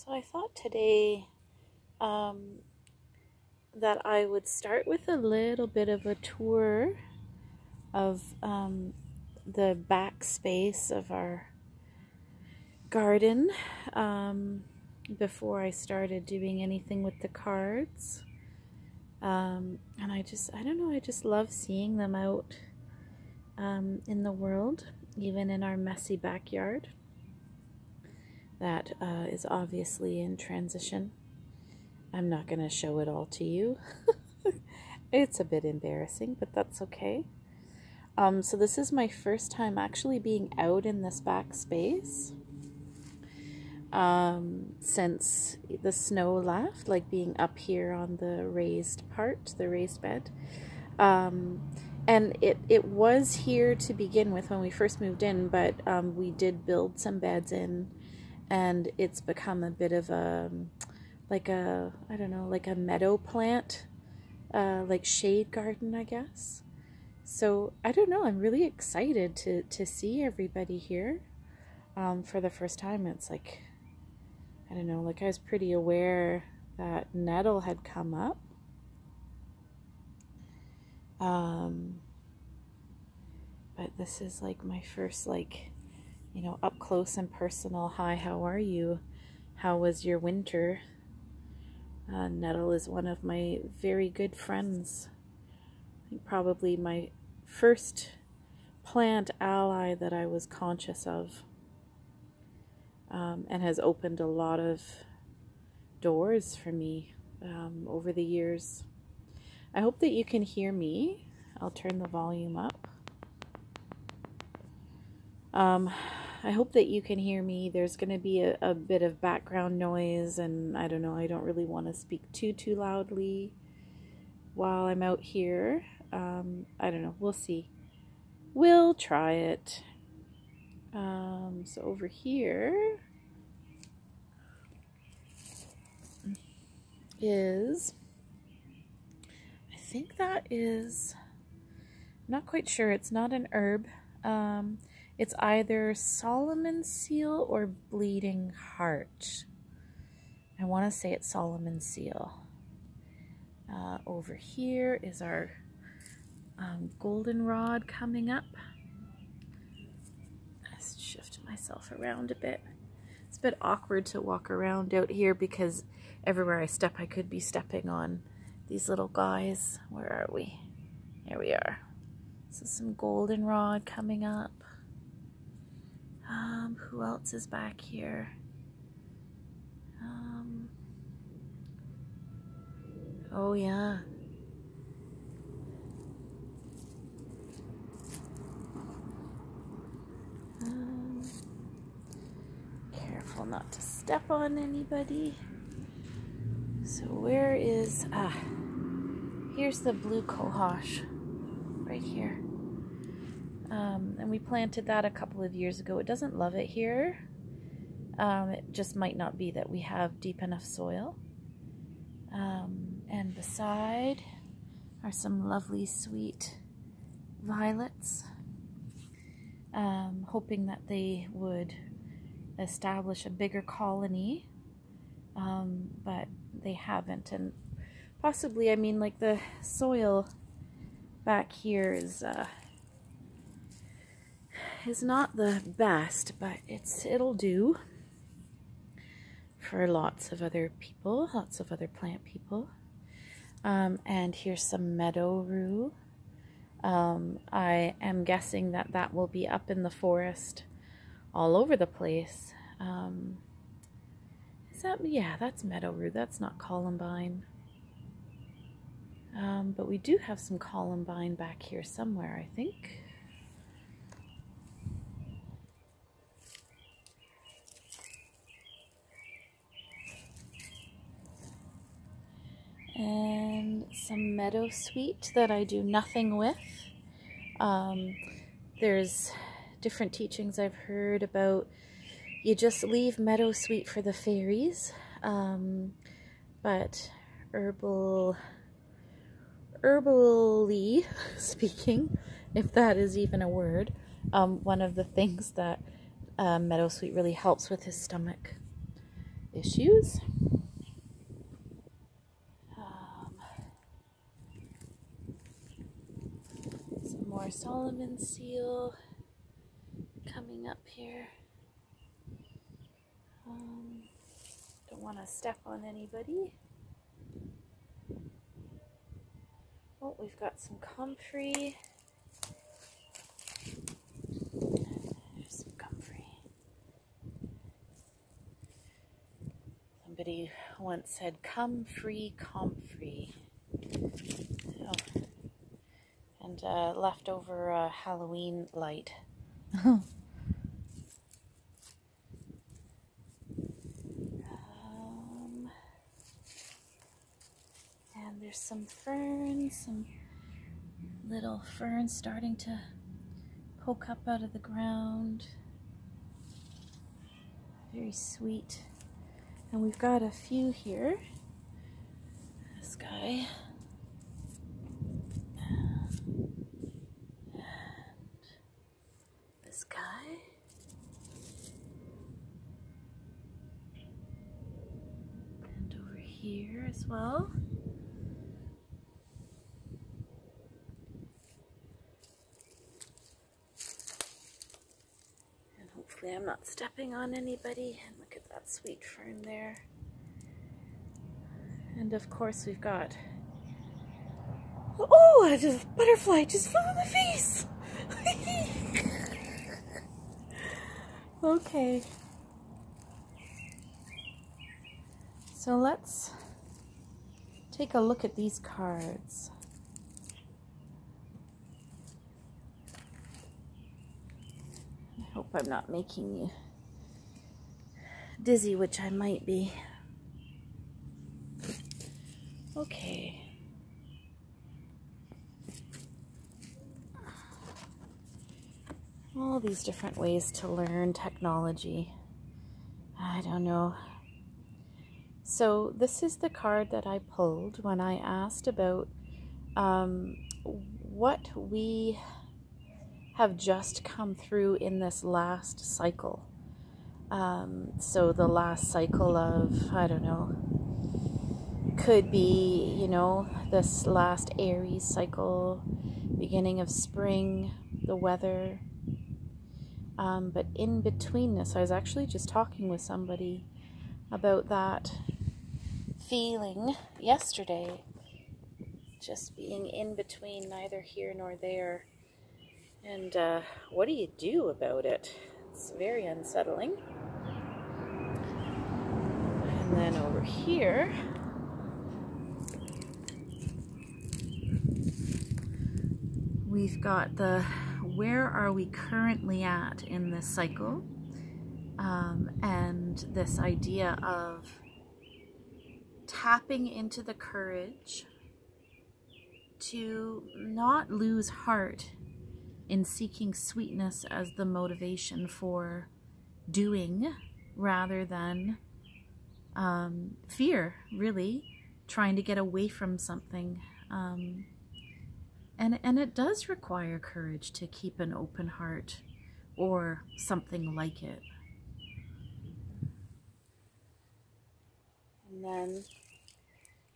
So I thought today that I would start with a little bit of a tour of the back space of our garden before I started doing anything with the cards. And I don't know, I just love seeing them out in the world, even in our messy backyard that is obviously in transition. I'm not going to show it all to you. It's a bit embarrassing, but that's okay. So this is my first time actually being out in this back space since the snow left, like being up here on the raised part, the raised bed. And it was here to begin with when we first moved in, but we did build some beds in, and it's become a bit of a, like a, I don't know, like a meadow plant, like shade garden, I guess. So I don't know, I'm really excited to see everybody here for the first time. It's like, I don't know, like I was pretty aware that Nettle had come up. But this is like my first, like, you know, up close and personal, hi, how are you? How was your winter? Nettle is one of my very good friends. I think probably my first plant ally that I was conscious of, and has opened a lot of doors for me over the years. I hope that you can hear me. I'll turn the volume up. I hope that you can hear me. There's going to be a bit of background noise, and I don't know, I don't really want to speak too loudly while I'm out here. I don't know, we'll see. We'll try it. So over here is, I think that is, I'm not quite sure, it's not an herb. It's either Solomon seal or bleeding heart. I want to say it's Solomon seal. Over here is our goldenrod coming up. Let's shift myself around a bit. It's a bit awkward to walk around out here because everywhere I step I could be stepping on these little guys. Where are we? Here we are. So some goldenrod coming up. Who else is back here? Oh yeah. Careful not to step on anybody. So where is, here's the blue cohosh, right here. And we planted that a couple of years ago. It doesn't love it here. It just might not be that we have deep enough soil. And beside are some lovely sweet violets. Hoping that they would establish a bigger colony, but they haven't. And possibly, I mean, like the soil back here is not the best, but it'll do for lots of other people, lots of other plant people. And here's some meadow rue. I am guessing that that will be up in the forest all over the place. Is that, yeah, that's meadow rue. That's not columbine. But we do have some columbine back here somewhere, I think. And some meadowsweet that I do nothing with. There's different teachings I've heard about, you just leave meadowsweet for the fairies, but herbally speaking, if that is even a word, one of the things that meadowsweet really helps with is stomach. issues. Some more Solomon seal coming up here. Don't want to step on anybody. Oh, we've got some comfrey. There's some comfrey. Somebody once said, "Come free, comfrey." Oh. And leftover Halloween light. And there's some ferns, some little ferns starting to poke up out of the ground. Very sweet. And we've got a few here. This guy. And this guy. And over here as well. Hopefully I'm not stepping on anybody. And look at that sweet fern there. And of course we've got, oh, a butterfly just flew in my face. Okay. So let's take a look at these cards. I hope I'm not making you dizzy, which I might be. Okay. All these different ways to learn technology. I don't know. So this is the card that I pulled when I asked about what we have just come through in this last cycle. So the last cycle of, I don't know, could be, you know, this last Aries cycle, beginning of spring, the weather. But in between this, I was actually just talking with somebody about that feeling yesterday, just being in between, neither here nor there. And what do you do about it? It's very unsettling. And then over here, we've got the where are we currently at in this cycle, and this idea of tapping into the courage to not lose heart in seeking sweetness as the motivation for doing, rather than fear, really, trying to get away from something. And it does require courage to keep an open heart, or something like it. And then,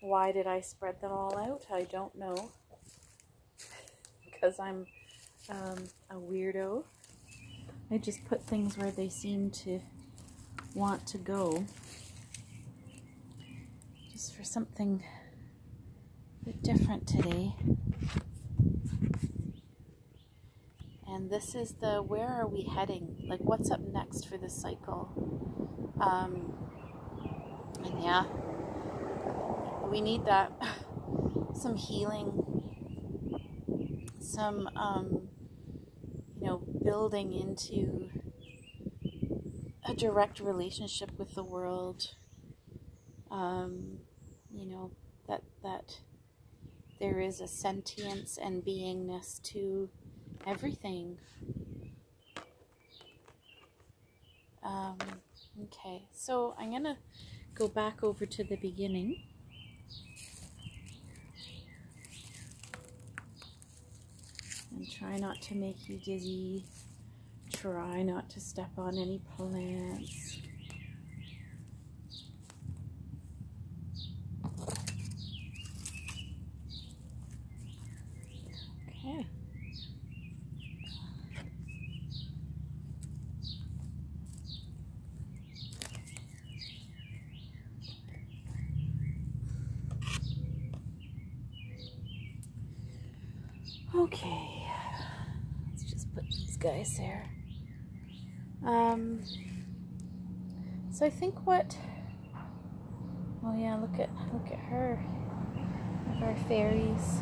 why did I spread them all out? I don't know. Because I'm a weirdo. I just put things where they seem to want to go. Just for something a bit different today. And this is the where are we heading? Like, what's up next for this cycle? And yeah, we need that. Some healing, some you know, building into a direct relationship with the world. You know, that there is a sentience and beingness to everything. Okay, so I'm gonna go back over to the beginning. And try not to make you dizzy. Try not to step on any plants. Okay, let's just put these guys there. So I think what, oh yeah, look at her, of our fairies.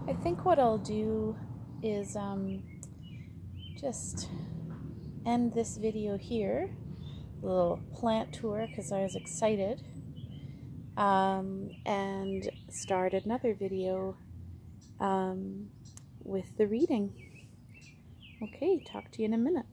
I think what I'll do is just end this video here, a little plant tour because I was excited, and start another video with the reading. Okay, talk to you in a minute.